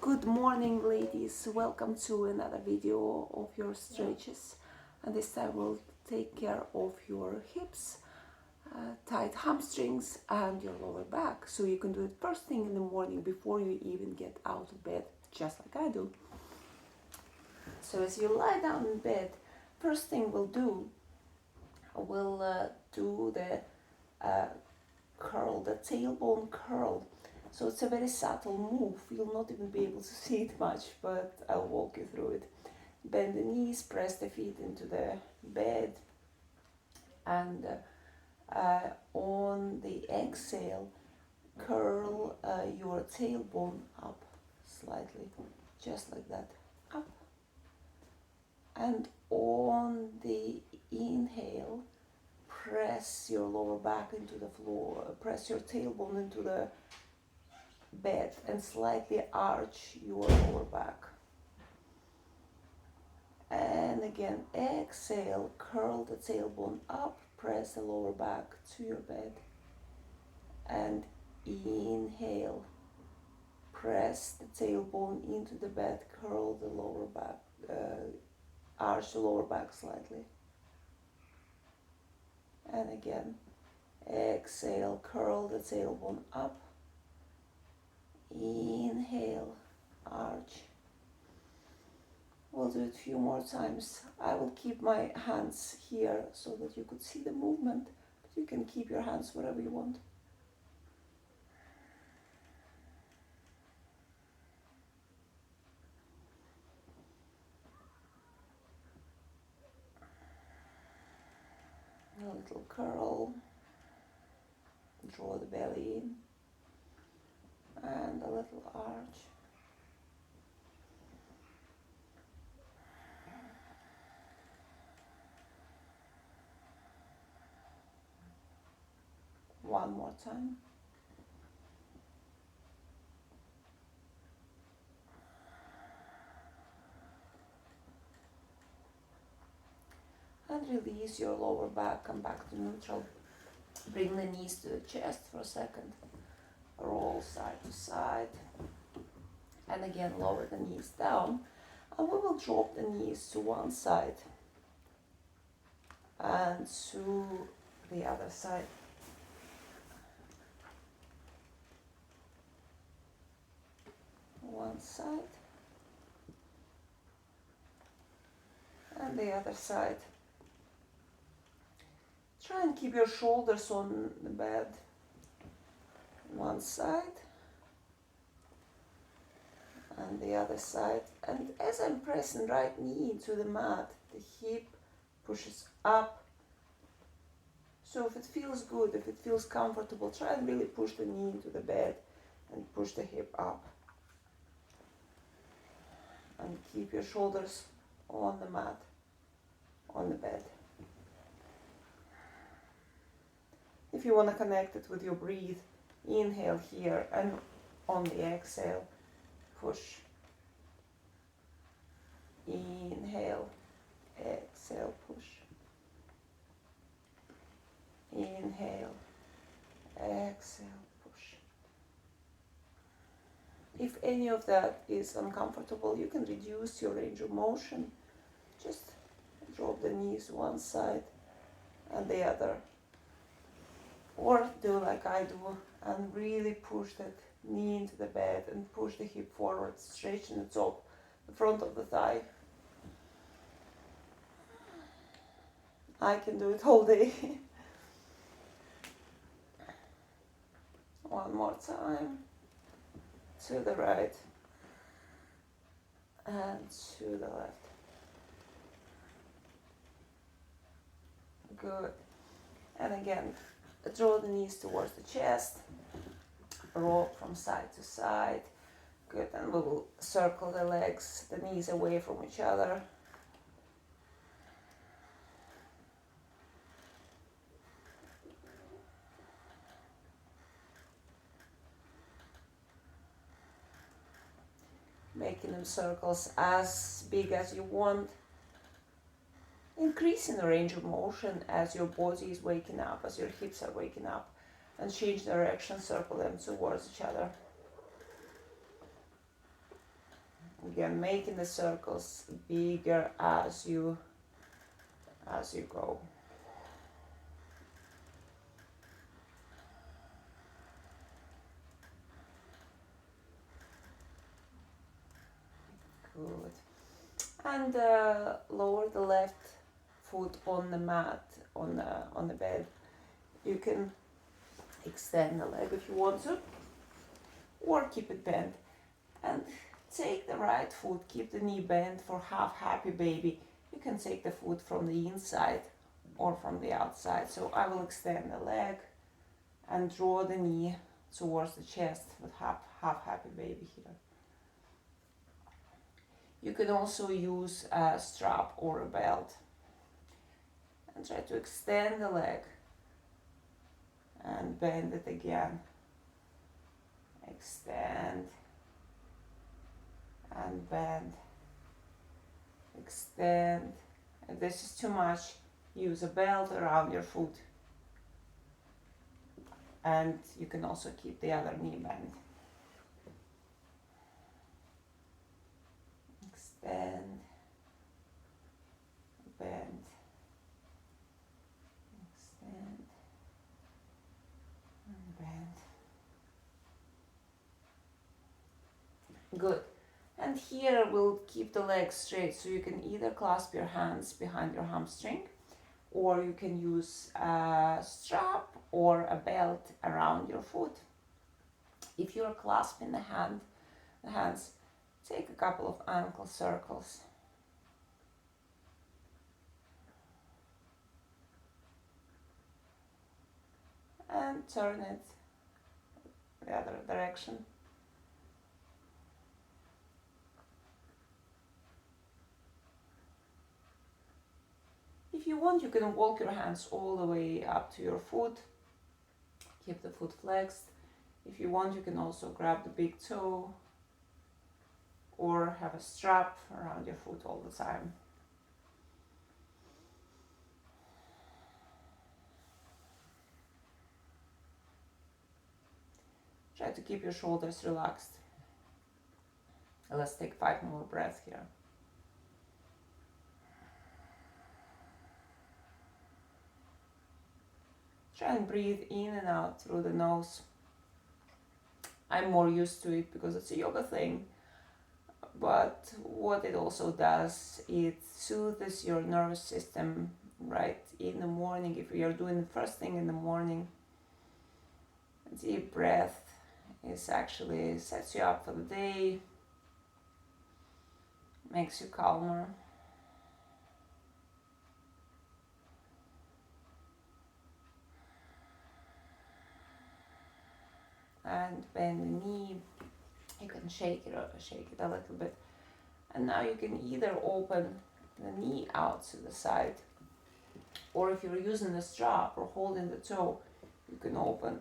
Good morning, ladies. Welcome to another video of your stretches, and this time we'll take care of your hips, tight hamstrings and your lower back. So you can do it first thing in the morning before you even get out of bed, just like I do. So as you lie down in bed, first thing we'll do the curl, the tailbone curl. So it's a very subtle move. You'll not even be able to see it much, but I'll walk you through it. Bend the knees, press the feet into the bed, and on the exhale, curl your tailbone up slightly, just like that, up. And on the inhale, press your lower back into the floor, press your tailbone into the bed and slightly arch your lower back. And again, exhale, curl the tailbone up, press the lower back to your bed. And inhale, press the tailbone into the bed, curl the lower back, arch the lower back slightly. And again, exhale, curl the tailbone up. Inhale, arch. We'll do it a few more times. I will keep my hands here so that you could see the movement, but you can keep your hands wherever you want. A little curl, draw the belly in, and a little arch. One more time. And release your lower back, come back to neutral. Bring the knees to the chest for a second. Roll side to side. And again, lower the knees down. And we will drop the knees to one side and to the other side. One side and the other side. Try and keep your shoulders on the bed. One side and the other side. And as I'm pressing right knee into the mat, the hip pushes up. So if it feels good, if it feels comfortable, try and really push the knee into the bed and push the hip up. And keep your shoulders on the mat, on the bed. If you want to connect it with your breathe, inhale here, and on the exhale, push. Inhale, exhale, push. Inhale, exhale, push. If any of that is uncomfortable, you can reduce your range of motion. Just drop the knees one side and the other. Or do like I do and really push that knee into the bed and push the hip forward, stretching the top, the front of the thigh. I can do it all day. One more time. To the right and to the left. Good. And again, draw the knees towards the chest. Rock from side to side. Good. And we will circle the legs, the knees away from each other. Making them circles as big as you want. Increasing the range of motion as your body is waking up, as your hips are waking up. And change direction, circle them towards each other. Again, making the circles bigger as you go. Good. And lower the left foot on the mat, on the bed. You can extend the leg if you want to, or keep it bent. And take the right foot, keep the knee bent for half happy baby. You can take the foot from the inside or from the outside. So I will extend the leg and draw the knee towards the chest with half happy baby here. You can also use a strap or a belt. And try to extend the leg and bend it again. Extend and bend. Extend. If this is too much, use a belt around your foot. And you can also keep the other knee bent. Extend, bend, extend, and bend. Good. And here we'll keep the legs straight, so you can either clasp your hands behind your hamstring, or you can use a strap or a belt around your foot. If you're clasping the hands, take a couple of ankle circles. And turn it the other direction. If you want, you can walk your hands all the way up to your foot. Keep the foot flexed. If you want, you can also grab the big toe or have a strap around your foot all the time. Try to keep your shoulders relaxed. Let's take 5 more breaths here. Try and breathe in and out through the nose. I'm more used to it because it's a yoga thing. But what it also does, it soothes your nervous system right in the morning. If you're doing the first thing in the morning, deep breath is actually sets you up for the day, makes you calmer. And bend the knee. You can shake it a little bit. And now you can either open the knee out to the side, or if you're using the strap or holding the toe, you can open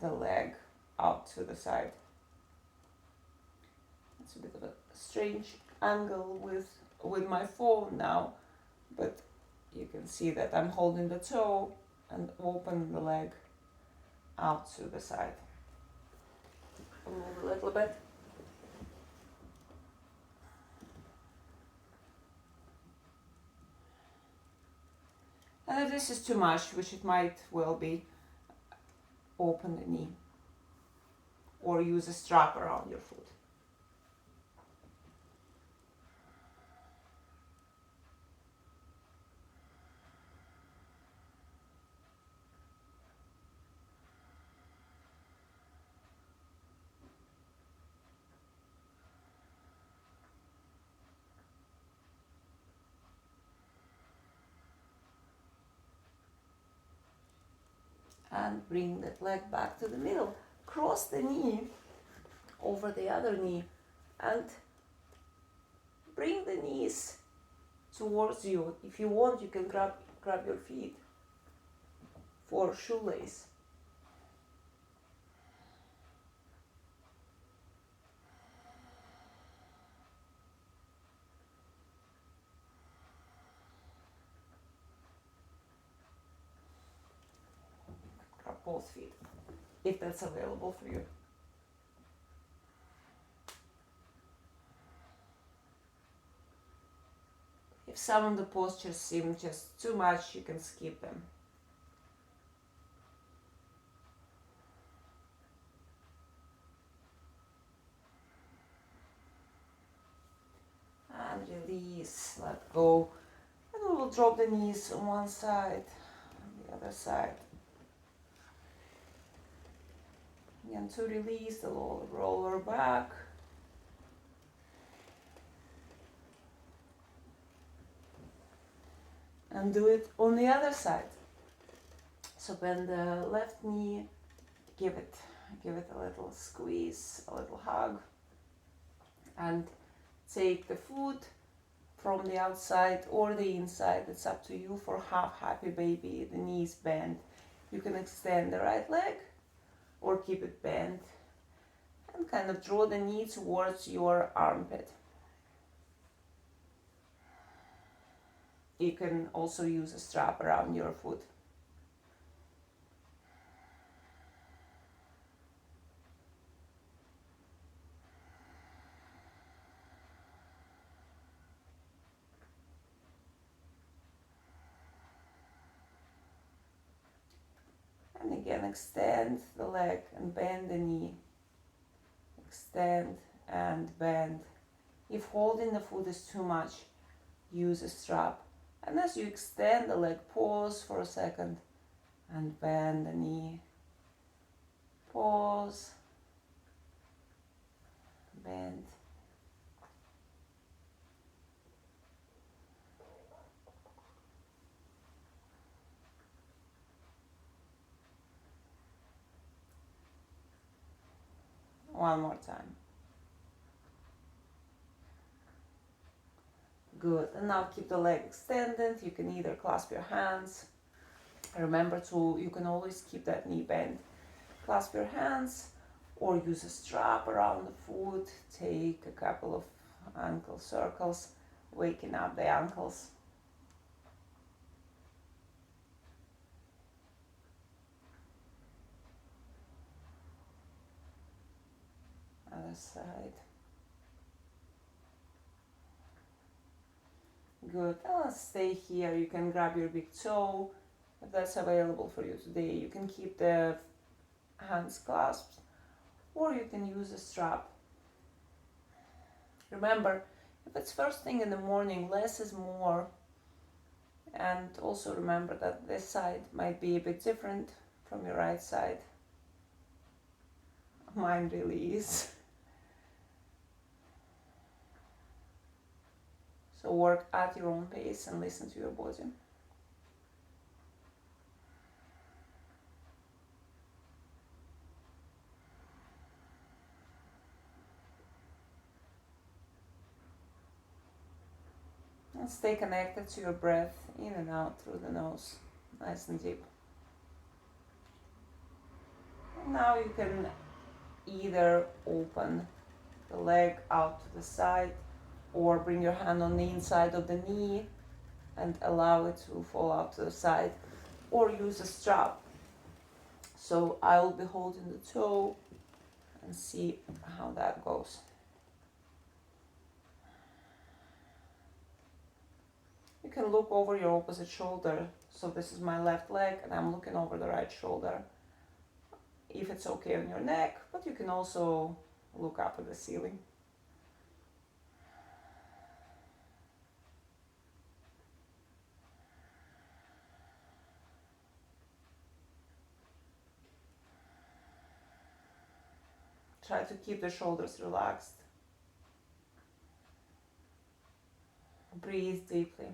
the leg out to the side. It's a bit of a strange angle with my phone now, but you can see that I'm holding the toe and open the leg out to the side. Move a little bit. And if this is too much, which it might well be, open the knee or use a strap around your foot. And bring that leg back to the middle. Cross the knee over the other knee and bring the knees towards you. If you want, you can grab your feet for shoelace. Grab both feet, if that's available for you. if some of the postures seem just too much, you can skip them. And release, let go. And we will drop the knees on one side, on the other side. And to release the lower back. And do it on the other side. So bend the left knee, give it a little squeeze, a little hug. And take the foot from the outside or the inside, it's up to you, for half happy baby. The knees bent. You can extend the right leg or keep it bent. And kind of draw the knee towards your armpit. You can also use a strap around your foot. And again, extend the leg and bend the knee. Extend and bend. If holding the foot is too much, use a strap. And as you extend the leg, pause for a second and bend the knee. Pause. Bend. One more time. Good. And now keep the leg extended. You can either clasp your hands. Remember you can always keep that knee bent. Clasp your hands or use a strap around the foot. Take a couple of ankle circles, waking up the ankles. Other side. Good. And let's stay here. You can grab your big toe if that's available for you today. You can keep the hands clasped or you can use a strap. Remember, if it's first thing in the morning, less is more. And also remember that this side might be a bit different from your right side. Mine really is. So work at your own pace and listen to your body. And stay connected to your breath in and out through the nose, nice and deep. And now you can either open the leg out to the side or bring your hand on the inside of the knee and allow it to fall out to the side, or use a strap. So I will be holding the toe and see how that goes. You can look over your opposite shoulder. So this is my left leg and I'm looking over the right shoulder. If it's okay on your neck, but you can also look up at the ceiling. Try to keep the shoulders relaxed. Breathe deeply.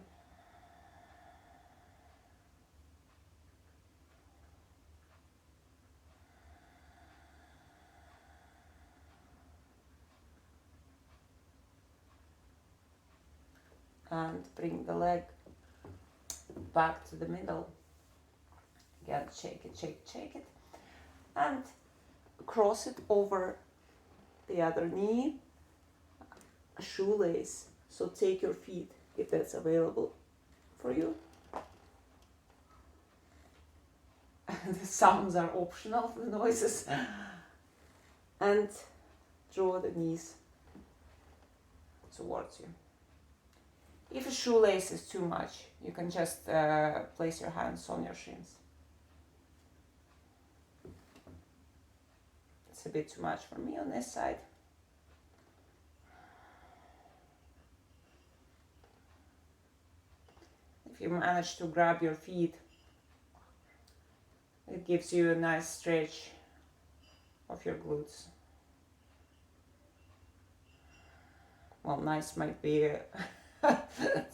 And bring the leg back to the middle. Again, shake it, shake it, shake it. And cross it over the other knee, a shoelace. So take your feet if that's available for you. The sounds are optional, the noises. And draw the knees towards you. If a shoelace is too much, you can just place your hands on your shins. It's a bit too much for me on this side. If you manage to grab your feet, it gives you a nice stretch of your glutes. Well, nice might be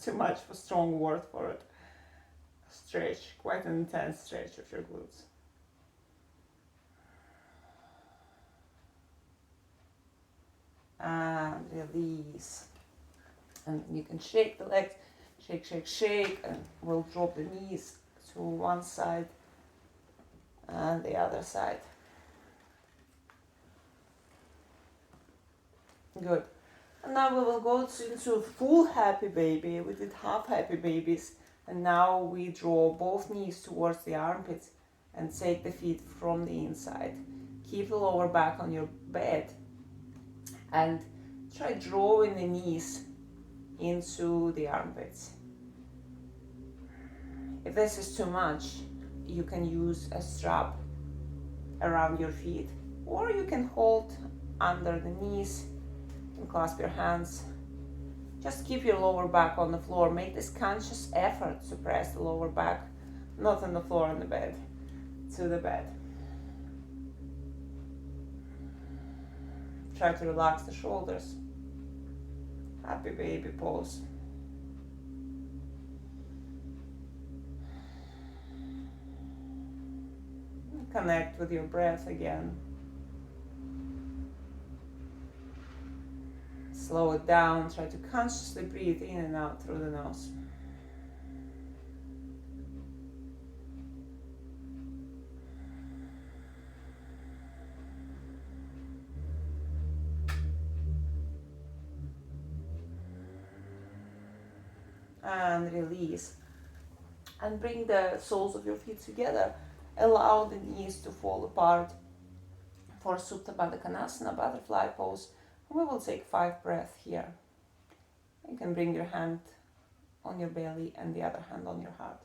too much of a strong word for it. Stretch, quite an intense stretch of your glutes. And release. And you can shake the legs, shake, shake, shake, and we'll drop the knees to one side and the other side. Good. And now we will go into full happy baby. We did half happy babies, and now we draw both knees towards the armpits and take the feet from the inside. Keep the lower back on your bed and try drawing the knees into the armpits. If this is too much, you can use a strap around your feet, or you can hold under the knees and clasp your hands. Just keep your lower back on the floor. Make this conscious effort to press the lower back, not on the floor, on the bed, to the bed. Try to relax the shoulders. Happy baby pose. Connect with your breath again. Slow it down. Try to consciously breathe in and out through the nose. And release. And bring the soles of your feet together. Allow the knees to fall apart for Supta Baddha Konasana, butterfly pose. We will take 5 breaths here. You can bring your hand on your belly and the other hand on your heart.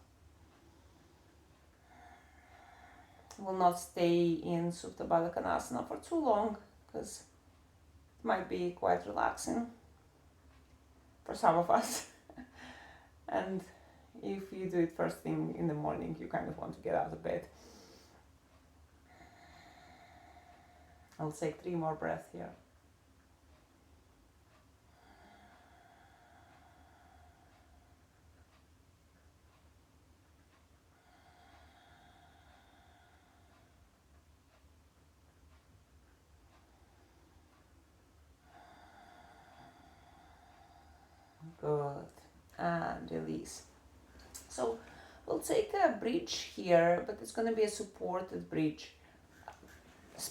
Will not stay in Supta Baddha Konasana for too long because it might be quite relaxing for some of us. And if you do it first thing in the morning, you kind of want to get out of bed. I'll take 3 more breaths here. Good. And release. So we'll take a bridge here, but it's going to be a supported bridge.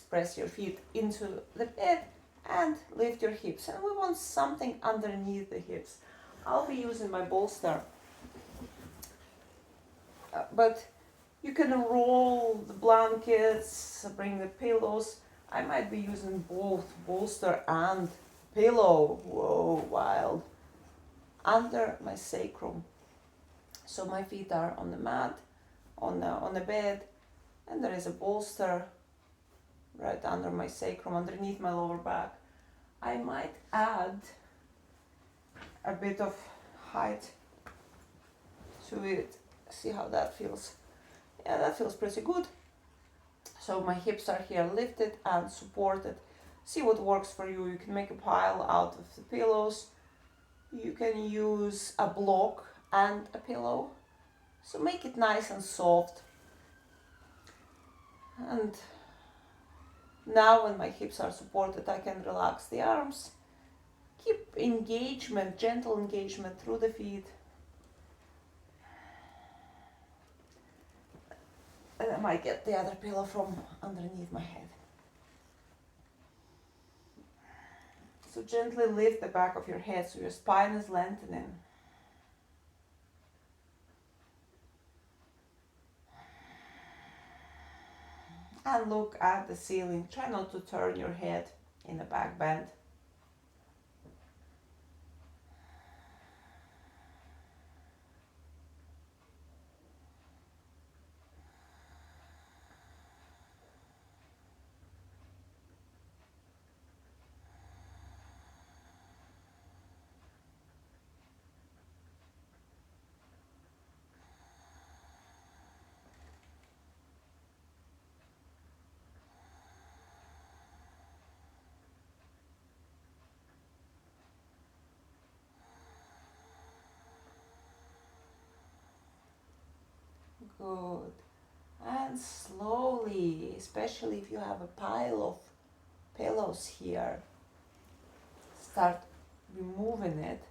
Press your feet into the bed and lift your hips. And we want something underneath the hips. I'll be using my bolster. But you can roll the blankets, bring the pillows. I might be using both bolster and pillow. Whoa, wild. Under my sacrum. So my feet are on the mat, on the bed, and there is a bolster right under my sacrum, underneath my lower back. I might add a bit of height to it. See how that feels. Yeah, that feels pretty good. So my hips are here lifted and supported. See what works for you. You can make a pile out of the pillows. You can use a block and a pillow. So make it nice and soft. And now when my hips are supported, I can relax the arms. Keep engagement, gentle engagement through the feet. And I might get the other pillow from underneath my head. So gently lift the back of your head so your spine is lengthening. And look at the ceiling. Try not to turn your head in a back bend. Good. And slowly, especially if you have a pile of pillows here, start removing it.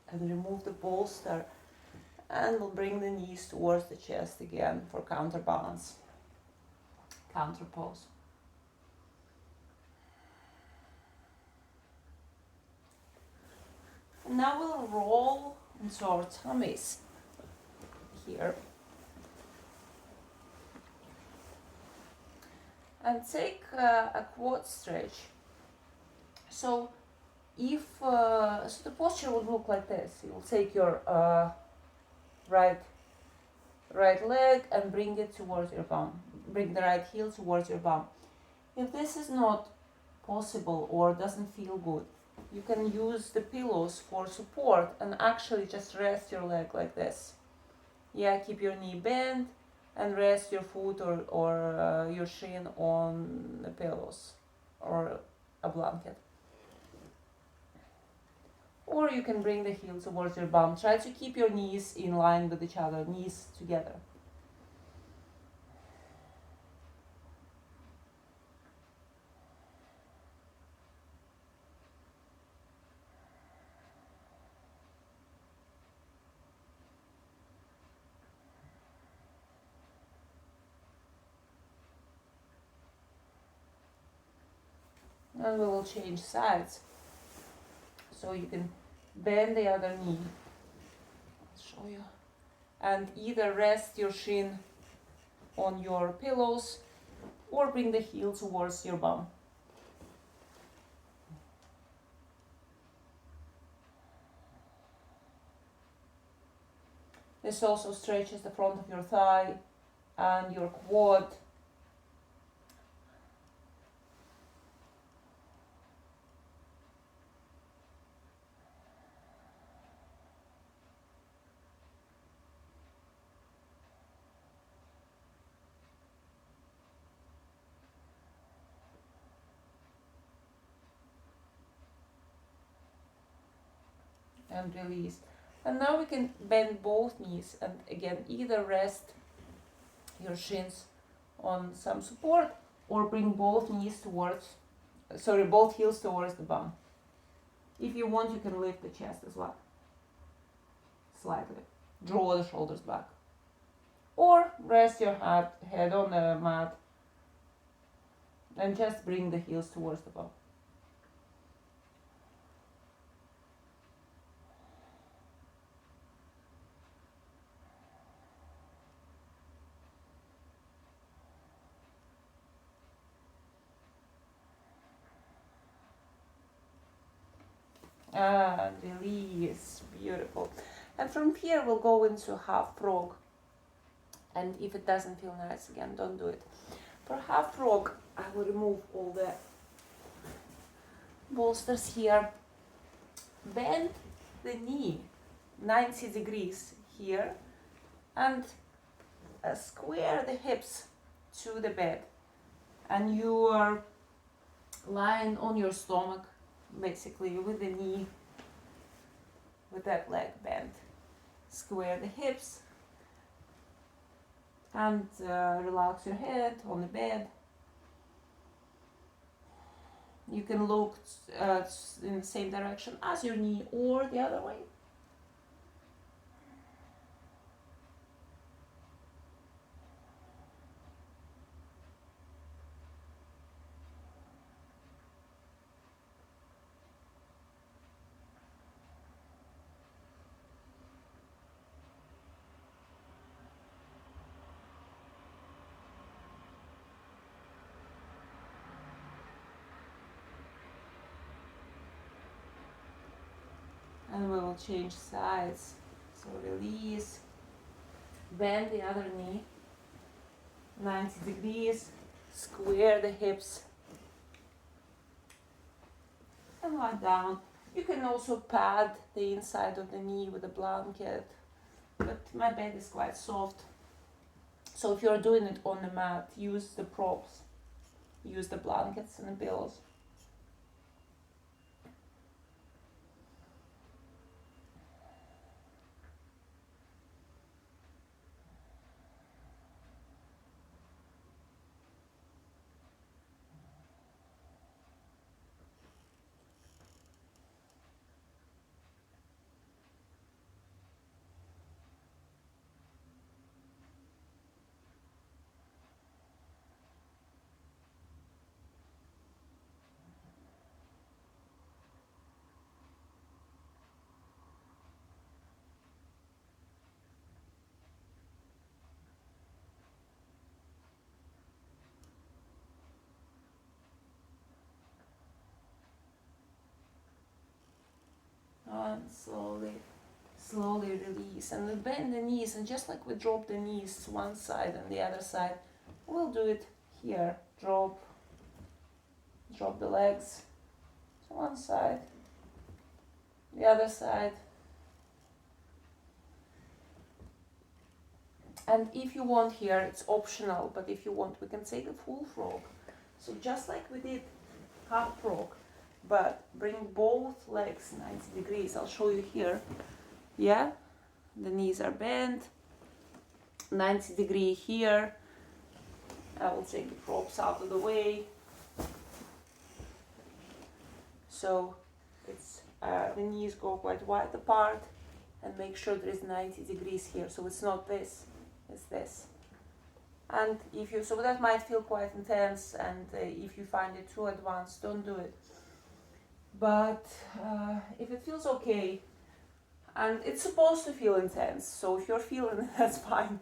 And remove the bolster, and we'll bring the knees towards the chest again for counterbalance, counter pose. And now we'll roll into our tummies here. And take a quad stretch. So so the posture would look like this. You'll take your right leg and bring it towards your bum. Bring the right heel towards your bum. If this is not possible or doesn't feel good, you can use the pillows for support and actually just rest your leg like this. Yeah, keep your knee bent and rest your foot or your shin on the pillows or a blanket. Or you can bring the heel towards your bum. Try to keep your knees in line with each other, knees together. And we will change sides. So you can bend the other knee. I'll show you. And either rest your shin on your pillows or bring the heel towards your bum. This also stretches the front of your thigh and your quad. And release. And now we can bend both knees and again either rest your shins on some support or bring both heels towards the bum. If you want, you can lift the chest as well. Slightly. Draw the shoulders back. Or rest your head on the mat and just bring the heels towards the bum. And release. Beautiful. And from here we'll go into half frog. And if it doesn't feel nice again, don't do it. For half frog, I will remove all the bolsters here. Bend the knee 90 degrees here and square the hips to the bed. And you are lying on your stomach, basically with the knee, with that leg bent. Square the hips and relax your head on the bed. You can look in the same direction as your knee or the other way. And we will change sides. So release, bend the other knee 90 degrees, square the hips and lie down. You can also pad the inside of the knee with a blanket, but my bed is quite soft. So if you're doing it on the mat, use the props, use the blankets and the pillows. and slowly release. And we bend the knees, and just like we drop the knees one side and the other side, we'll do it here. Drop the legs to one side, the other side. And if you want here, it's optional, but if you want, we can take a full frog. So just like we did half frog, but bring both legs 90 degrees. I'll show you here. Yeah, the knees are bent, 90 degree here. I will take the props out of the way. So it's the knees go quite wide apart, and make sure there is 90 degrees here. So it's not this, it's this. And if you, so that might feel quite intense, and if you find it too advanced, don't do it. But if it feels okay, and it's supposed to feel intense, so if you're feeling it, that's fine.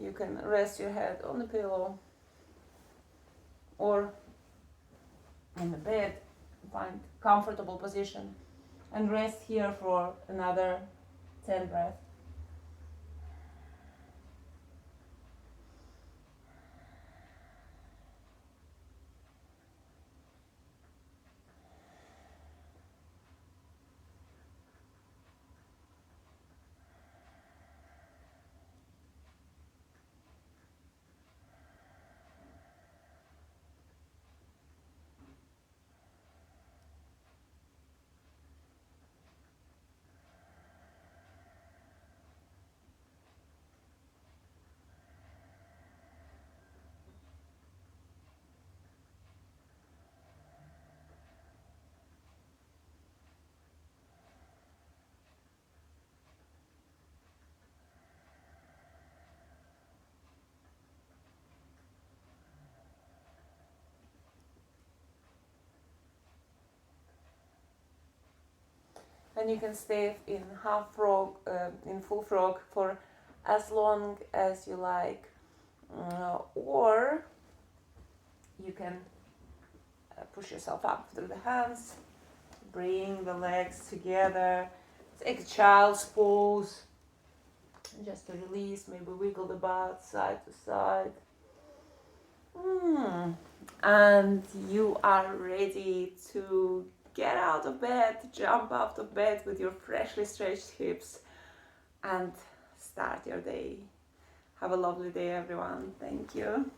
You can rest your head on the pillow or in the bed, find comfortable position, and rest here for another 10 breaths. And you can stay in half frog, in full frog for as long as you like, or you can push yourself up through the hands, bring the legs together, take a child's pose, just to release, maybe wiggle the butt side to side. And you are ready to get out of bed, jump out of bed with your freshly stretched hips and start your day. Have a lovely day, everyone. Thank you.